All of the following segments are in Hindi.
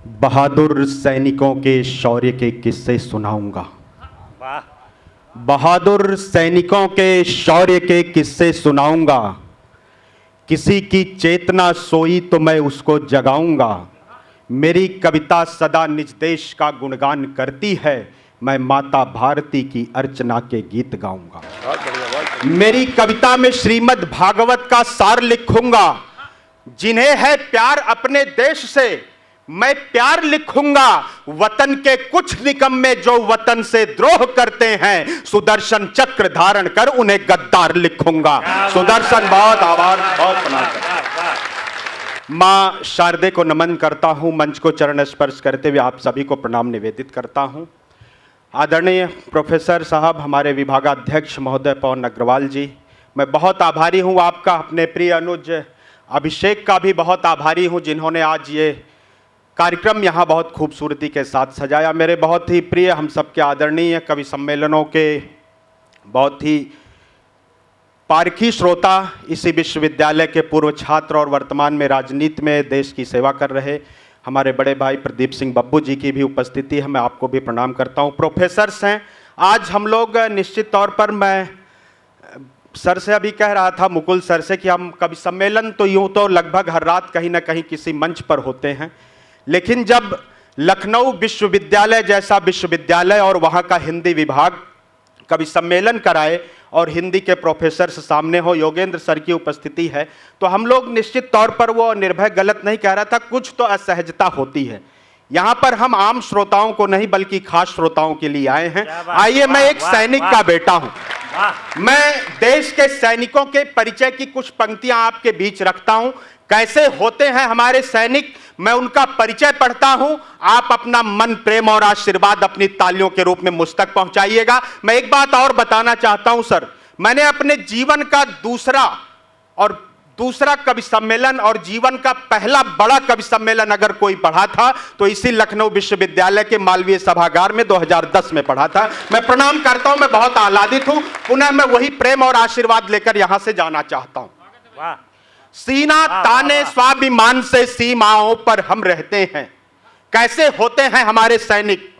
बहादुर सैनिकों के शौर्य के किस्से सुनाऊंगा। बहादुर सैनिकों के शौर्य के किस्से सुनाऊंगा। किसी की चेतना सोई तो मैं उसको जगाऊंगा। मेरी कविता सदा निज देश का गुणगान करती है। मैं माता भारती की अर्चना के गीत गाऊंगा। मेरी कविता में श्रीमद् भागवत का सार लिखूंगा। जिन्हें है प्यार अपने देश से मैं प्यार लिखूंगा। वतन के कुछ निकम्मे जो वतन से द्रोह करते हैं, सुदर्शन चक्र धारण कर उन्हें गद्दार लिखूंगा। सुदर्शन बहुत आभार, बहुत प्रणाम। मां शारदे को नमन करता हूं। मंच को चरण स्पर्श करते हुए आप सभी को प्रणाम निवेदित करता हूं। आदरणीय प्रोफेसर साहब, हमारे विभागाध्यक्ष महोदय पवन अग्रवाल जी, मैं बहुत आभारी हूं आपका। अपने प्रिय अनुज अभिषेक का भी बहुत आभारी हूं, जिन्होंने आज ये कार्यक्रम यहाँ बहुत खूबसूरती के साथ सजाया। मेरे बहुत ही प्रिय, हम सबके आदरणीय कवि सम्मेलनों के बहुत ही पारखी श्रोता, इसी विश्वविद्यालय के पूर्व छात्र और वर्तमान में राजनीति में देश की सेवा कर रहे हमारे बड़े भाई प्रदीप सिंह बब्बू जी की भी उपस्थिति है, मैं आपको भी प्रणाम करता हूँ। प्रोफेसर्स हैं, आज हम लोग निश्चित तौर पर, मैं सर से अभी कह रहा था, मुकुल सर से, कि हम कवि सम्मेलन तो यूँ तो लगभग हर रात कहीं ना कहीं किसी मंच पर होते हैं, लेकिन जब लखनऊ विश्वविद्यालय जैसा विश्वविद्यालय और वहाँ का हिंदी विभाग कवि सम्मेलन कराए और हिंदी के प्रोफेसर सामने हो, योगेंद्र सर की उपस्थिति है, तो हम लोग निश्चित तौर पर, वो निर्भय गलत नहीं कह रहा था, कुछ तो असहजता होती है। यहाँ पर हम आम श्रोताओं को नहीं बल्कि खास श्रोताओं के लिए आए हैं। आइए, मैं एक सैनिक का बेटा हूँ। मैं देश के सैनिकों के परिचय की कुछ पंक्तियां आपके बीच रखता हूं। कैसे होते हैं हमारे सैनिक, मैं उनका परिचय पढ़ता हूं। आप अपना मन, प्रेम और आशीर्वाद अपनी तालियों के रूप में मुझ तक पहुंचाइएगा। मैं एक बात और बताना चाहता हूं सर, मैंने अपने जीवन का दूसरा कवि सम्मेलन और जीवन का पहला बड़ा कवि सम्मेलन अगर कोई पढ़ा था तो इसी लखनऊ विश्वविद्यालय के मालवीय सभागार में 2010 में पढ़ा था। मैं प्रणाम करता हूं, मैं बहुत आह्लादित हूं। पुनः मैं वही प्रेम और आशीर्वाद लेकर यहां से जाना चाहता हूं। सीना ताने स्वाभिमान से सीमाओं पर हम रहते हैं। कैसे होते हैं हमारे सैनिक,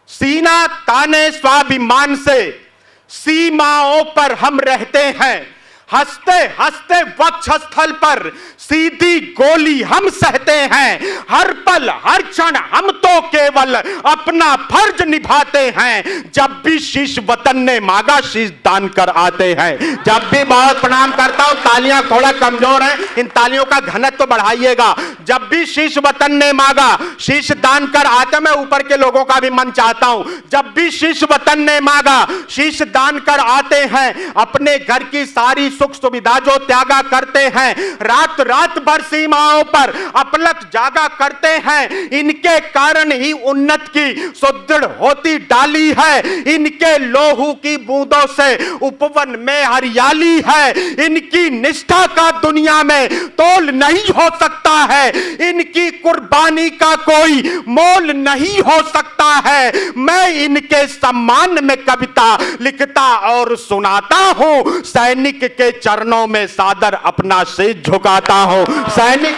सीना ताने स्वाभिमान से सीमाओं पर हम रहते हैं। हंसते हंसते वक्षस्थल पर सीधी गोली हम सहते हैं। हर पल हर क्षण हम तो केवल अपना फर्ज निभाते हैं। जब भी शीश वतन ने मांगा शीश दान कर आते हैं। जब भी, बहुत प्रणाम करता हूं, तालियां थोड़ा कमजोर हैं, इन तालियों का घनत्व तो बढ़ाइएगा। जब भी शीश वतन ने मांगा शीश दान कर आते, मैं ऊपर के लोगों का भी मन चाहता हूं, जब भी शीश वतन ने मांगा शीश दान कर आते हैं। अपने घर की सारी सुख सुविधा जो त्यागा करते हैं, रात रात भर सीमाओं पर अपलक जागा करते हैं। इनके कारण ही उन्नत की सुदृढ़ होती डाली है। इनके लोहू की बूंदों से उपवन में हरियाली है। इनकी निष्ठा का दुनिया में तोल नहीं हो सकता है। इनकी कुर्बानी का कोई मोल नहीं हो सकता है। मैं इनके सम्मान में कविता लिखता और सुनाता हूं। सैनिक के चरणों में सादर अपना शीश झुकाता हूं। सैनिक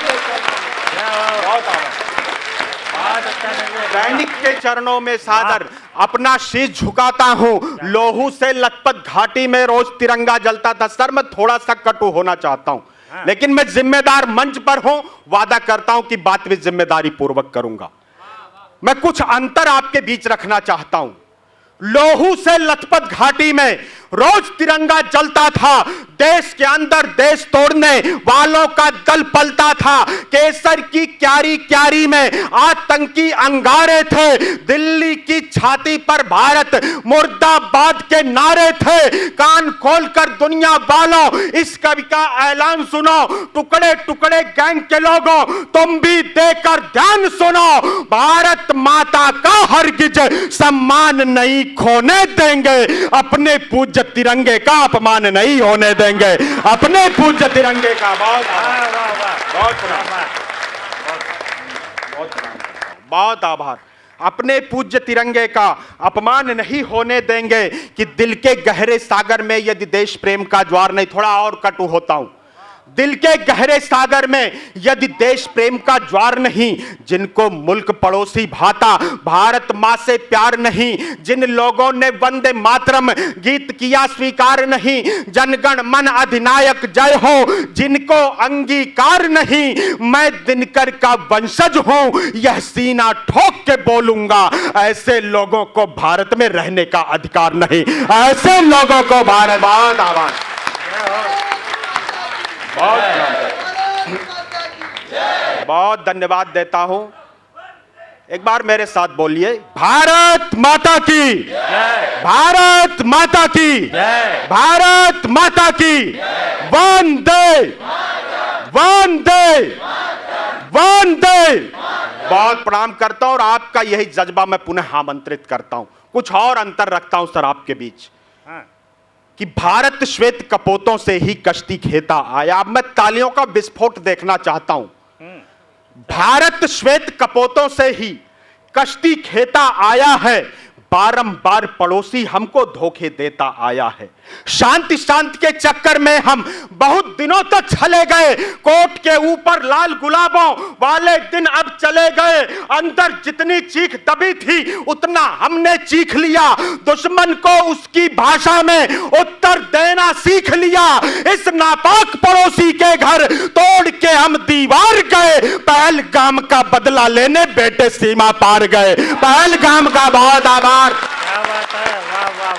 के चरणों में सादर अपना शीश झुकाता हूं। लोहू से लथपथ घाटी में रोज तिरंगा जलता था। सर, मैं थोड़ा सा कटु होना चाहता हूं, लेकिन मैं जिम्मेदार मंच पर हूं, वादा करता हूं कि बात भी जिम्मेदारी पूर्वक करूंगा। मैं कुछ अंतर आपके बीच रखना चाहता हूं। लोहू से लथपथ घाटी में रोज तिरंगा जलता था। देश के अंदर देश तोड़ने वालों का दल पलता था। केसर की क्यारी क्यारी में आतंकी अंगारे थे। दिल्ली की छाती पर भारत मुर्दाबाद के नारे थे। कान खोलकर दुनिया वालों इस कवि का ऐलान सुनो। टुकड़े टुकड़े गैंग के लोगों, तुम भी देकर ध्यान सुनो। भारत माता का हरगिज सम्मान नहीं खोने देंगे। अपने पूज्य तिरंगे का अपमान नहीं होने देंगे। अपने पूज्य तिरंगे का बहुत आभार। अपने पूज्य तिरंगे का अपमान नहीं होने देंगे कि दिल के गहरे सागर में यदि देश प्रेम का ज्वार नहीं, थोड़ा और कटु होता हूं, दिल के गहरे सागर में यदि देश प्रेम का ज्वार नहीं, जिनको मुल्क पड़ोसी भाता, भारत मां से प्यार नहीं, जिन लोगों ने वंदे मातरम गीत किया स्वीकार नहीं, जनगण मन अधिनायक जय हो जिनको अंगीकार नहीं, मैं दिनकर का वंशज हूं यह सीना ठोक के बोलूंगा, ऐसे लोगों को भारत में रहने का अधिकार नहीं, ऐसे लोगों को भारत। बहुत आवाज, बहुत धन्यवाद देता हूं। एक बार मेरे साथ बोलिए, भारत माता की, भारत माता की, भारत माता की, वंदे वंदे वंदे। बहुत प्रणाम करता हूं और आपका यही जज्बा मैं पुनः आमंत्रित करता हूं। कुछ और अंतर रखता हूं सर आपके बीच कि भारत श्वेत कपोतों से ही कश्ती खेता आया। अब मैं तालियों का विस्फोट देखना चाहता हूं। भारत श्वेत कपोतों से ही कश्ती खेता आया है, बारंबार पड़ोसी हमको धोखे देता आया है। शांति शांति के चक्कर में हम बहुत दिनों तक चले गए, कोट के ऊपर लाल गुलाबों वाले दिन अब चले गए, अंदर जितनी चीख दबी थी उतना हमने चीख लिया, दुश्मन को उसकी भाषा में उत्तर देना सीख लिया। इस नापाक पड़ोसी के घर तोड़ के हम दीवार गए, पहलगाम का बदला लेने बेटे सीमा पार गए, पहलगाम का बहुत आभार।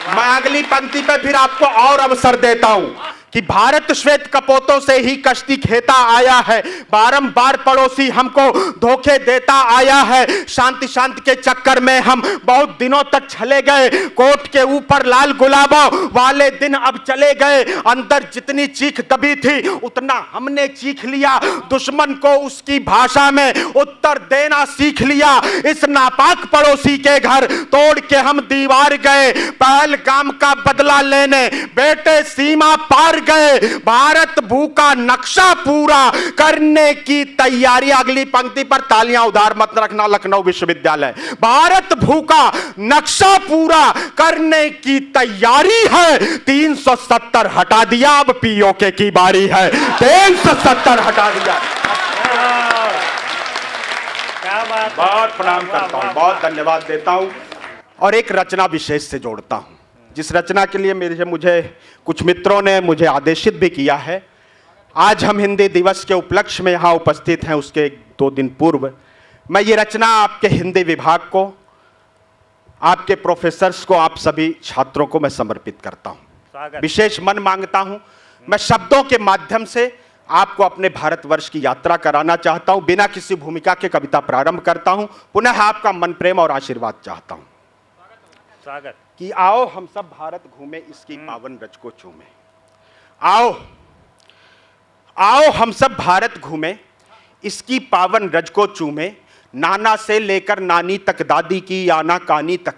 मैं अगली पंक्ति पे फिर आपको और अवसर देता हूं कि भारत श्वेत कपोतों से ही कश्ती खेता आया है, बारंबार पड़ोसी हमको धोखे देता आया है। शांति शांति के चक्कर में हम बहुत दिनों तक चले गए, कोट के ऊपर लाल गुलाबों वाले दिन अब चले गए, अंदर जितनी चीख दबी थी उतना हमने चीख लिया, दुश्मन को उसकी भाषा में उत्तर देना सीख लिया। इस नापाक पड़ोसी के घर तोड़ के हम दीवार गए, पहलगाम का बदला लेने बेटे सीमा पार गए, भारत भूखा नक्शा पूरा करने की तैयारी। अगली पंक्ति पर तालियां उधार मत रखना, लखनऊ विश्वविद्यालय। भारत भूखा नक्शा पूरा करने की तैयारी है, 370 हटा दिया, अब पीओके की बारी है, 370 हटा दिया। बहुत प्रणाम करता हूं, बहुत धन्यवाद देता हूं और एक रचना विशेष से जोड़ता हूं, जिस रचना के लिए मुझे कुछ मित्रों ने मुझे आदेशित भी किया है। आज हम हिंदी दिवस के उपलक्ष्य में यहाँ उपस्थित हैं, उसके 2 दिन पूर्व मैं ये रचना आपके हिंदी विभाग को, आपके प्रोफेसर्स को, आप सभी छात्रों को मैं समर्पित करता हूँ। विशेष मन मांगता हूँ, मैं शब्दों के माध्यम से आपको अपने भारतवर्ष की यात्रा कराना चाहता हूँ। बिना किसी भूमिका के कविता प्रारंभ करता हूँ, पुनः आपका मन प्रेम और आशीर्वाद चाहता हूँ कि आओ हम सब भारत घूमे, इसकी पावन रज को चूमे। आओ आओ हम सब भारत घूमे, इसकी पावन रज को चूमे, नाना से लेकर नानी तक, दादी की आना कानी तक।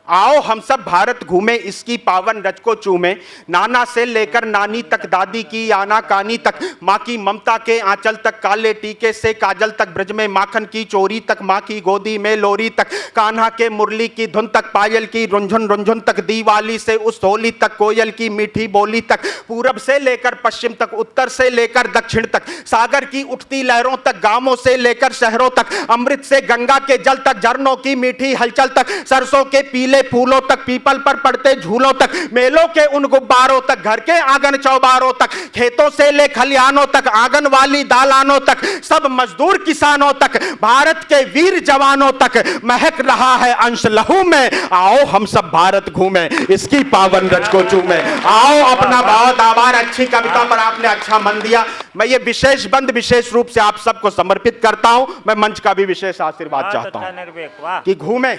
आओ हम सब भारत घूमे, इसकी पावन रज को चूमे, नाना से लेकर नानी तक, दादी की आना कानी तक, माँ की ममता के आंचल तक, काले टीके से काजल तक, ब्रज में माखन की चोरी तक, माँ की गोदी में लोरी तक, कान्हा के मुरली की धुन तक, पायल की रुंझुन रुंझुन तक, दीवाली से उस होली तक, कोयल की मीठी बोली तक, पूरब से लेकर पश्चिम तक, उत्तर से लेकर दक्षिण तक, सागर की उठती लहरों तक, गांवों से लेकर शहरों तक, अमृत से गंगा के जल तक, झरनों की मीठी हलचल तक, सरसों के पीले फूलों तक, पीपल पर पड़ते झूलों तक, मेलों के उन गुब्बारों तक, घर के आंगन चौबारों तक, खेतों से ले खलियानों तक, आंगन वाली दालानों तक, सब मजदूर किसानों तक, भारत के वीर जवानों तक महक रहा है अंश लहू में। आओ हम सब भारत घूमे, इसकी पावन रज को चूमे। आओ, अपना बहुत आभार, अच्छी कविता पर आपने अच्छा मन दिया। मैं ये विशेष बंद विशेष रूप से आप सबको समर्पित करता हूं। मैं मंच का भी विशेष आशीर्वाद चाहता हूं कि घूमे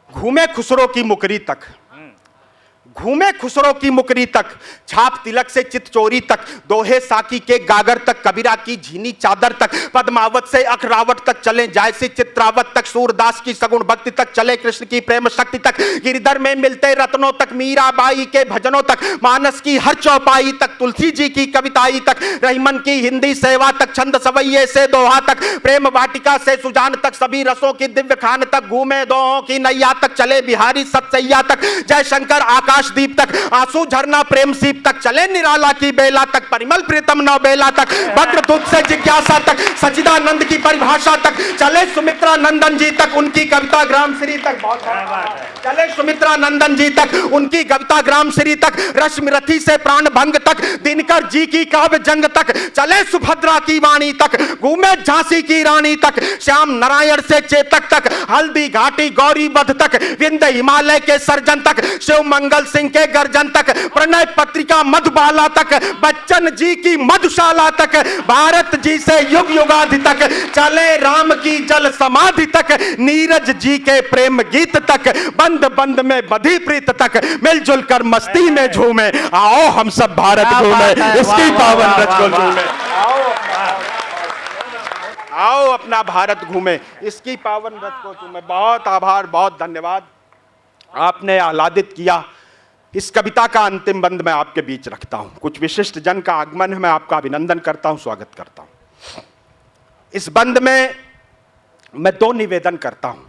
घूमे खुसरो की मुकरी तक, घूमे खुसरो की मुकरी तक, छाप तिलक से चित चोरी तक, दोहे साकी के गागर तक, कबीरा की झीनी चादर तक, पद्मावत से अखरावट तक चले, जायसी चित्रावत तक, सूरदास की सगुण भक्ति तक चले, कृष्ण की प्रेम शक्ति तक, गिरधर में मिलते रत्नों तक, मीराबाई के भजनों तक, मानस की हर चौपाई तक, तुलसी जी की कविताई तक, रहीमन की हिंदी सेवा तक, छंद सवैये से दोहा तक, प्रेम वाटिका से सुजान तक, सभी रसों की दिव्य खान तक, घूमे दोहों की नैया तक, चले बिहारी सतसैया तक, जय शंकर आकाश आकाशदीप तक, आंसू झरना प्रेम सीप तक, चले निराला की बेला तक, परिमल प्रीतम नौ बेला तक, भद्र दूत से जिज्ञासा तक, सच्चिदानंद की परिभाषा तक, चले सुमित्रा नंदन जी तक, उनकी कविता ग्राम श्री तक, चले सुमित्रा नंदन जी तक, उनकी कविता ग्राम श्री तक, रश्मि रथी से प्राण भंग तक, दिनकर जी की काव्य जंग तक, चले सुभद्रा की वाणी तक, घूमे झांसी की रानी तक, श्याम नारायण से चेतक तक, हल्दी घाटी गौरी बध तक, विंध्य हिमालय के सर्जन तक, शिव मंगल सिंह के गर्जन तक, प्रणय पत्रिका मधुबाला तक, बच्चन जी की मधुशाला तक, भारत जी से युग युगाधि तक, चले राम की जल समाधि तक, नीरज जी के प्रेम गीत तक, बंद बंद में बधी प्रीत तक, मिलजुल कर मस्ती में झूमे, आओ हम सब भारत घूमे, इसकी पावन रज को झूमे, आओ अपना भारत घूमे, इसकी पावन रज को झूमे। बहुत आभार, बहुत धन्यवाद, आपने आह्लादित किया। इस कविता का अंतिम बंद मैं आपके बीच रखता हूं। कुछ विशिष्ट जन का आगमन है, मैं आपका अभिनंदन करता हूं, स्वागत करता हूं। इस बंद में मैं दो निवेदन करता हूं।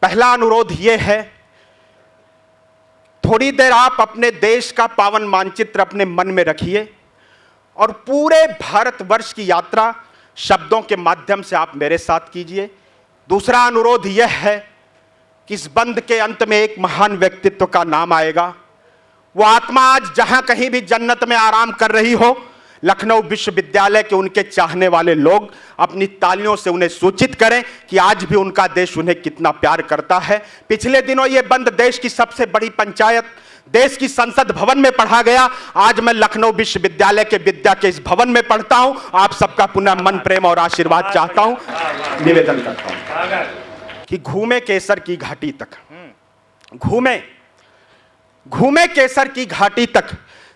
पहला अनुरोध यह है, थोड़ी देर आप अपने देश का पावन मानचित्र अपने मन में रखिए और पूरे भारतवर्ष की यात्रा शब्दों के माध्यम से आप मेरे साथ कीजिए। दूसरा अनुरोध यह है कि इस बंद के अंत में एक महान व्यक्तित्व का नाम आएगा। वो आत्मा आज जहां कहीं भी जन्नत में आराम कर रही हो, लखनऊ विश्वविद्यालय के उनके चाहने वाले लोग अपनी तालियों से उन्हें सूचित करें कि आज भी उनका देश उन्हें कितना प्यार करता है। पिछले दिनों ये बंद देश की सबसे बड़ी पंचायत, देश की संसद भवन में पढ़ा गया। आज मैं लखनऊ विश्वविद्यालय के विद्या के इस भवन में पढ़ता हूं। आप सबका पुनः मन प्रेम और आशीर्वाद चाहता हूं, निवेदन करता हूं कि घूमे केसर की घाटी तक, घूमे केसर की घाटी तक,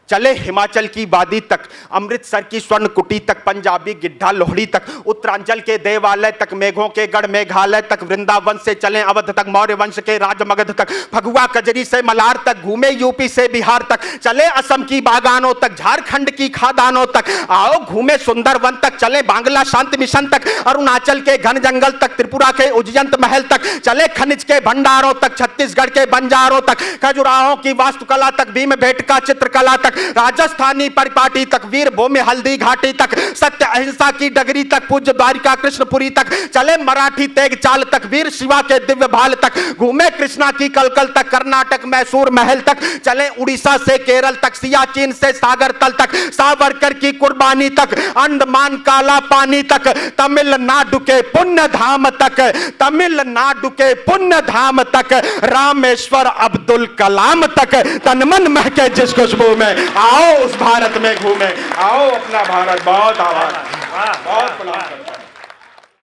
चले हिमाचल की वादी तक, अमृतसर की स्वर्ण कुटी तक, पंजाबी गिड्ढा लोहड़ी तक, उत्तरांचल के देवालय तक, मेघों के गढ़ मेघालय तक, वृंदावन से चले अवध तक, मौर्य वंश के राजमगध तक, फगुआ कजरी से मलार तक, घूमे यूपी से बिहार तक, चले असम की बागानों तक, झारखंड की खादानों तक, आओ घूमे सुंदरवन तक, चले बांग्ला शांति मिशन तक, अरुणाचल के घन जंगल तक, त्रिपुरा के उज्जैन महल तक, चले खनिज के भंडारों तक, छत्तीसगढ़ के बंजारों तक, खजुराहों की वास्तुकला तक, भीमबेटका चित्रकला तक, राजस्थानी परिपाटी तक, वीर भूमि हल्दी घाटी तक, सत्य अहिंसा की डगरी तक, पूज्य द्वारिका कृष्णपुरी तक, चले मराठी तेग चाल तक, वीर शिवा के दिव्य भाल तक, घूमे कृष्णा की कलकल तक, कर्नाटक मैसूर महल तक, चले उड़ीसा से केरल तक, सियाचिन से सागर तल तक, सावरकर की कुर्बानी तक, अंडमान काला पानी तक, तमिलनाडु के पुण्य धाम तक, तमिलनाडु के पुण्य धाम तक, रामेश्वर अब्दुल कलाम तक, तन मन महके जिस खुशबू में, आओ उस भारत में घूमे, आओ अपना भारत। बहुत आभार, बहुत प्रणाम।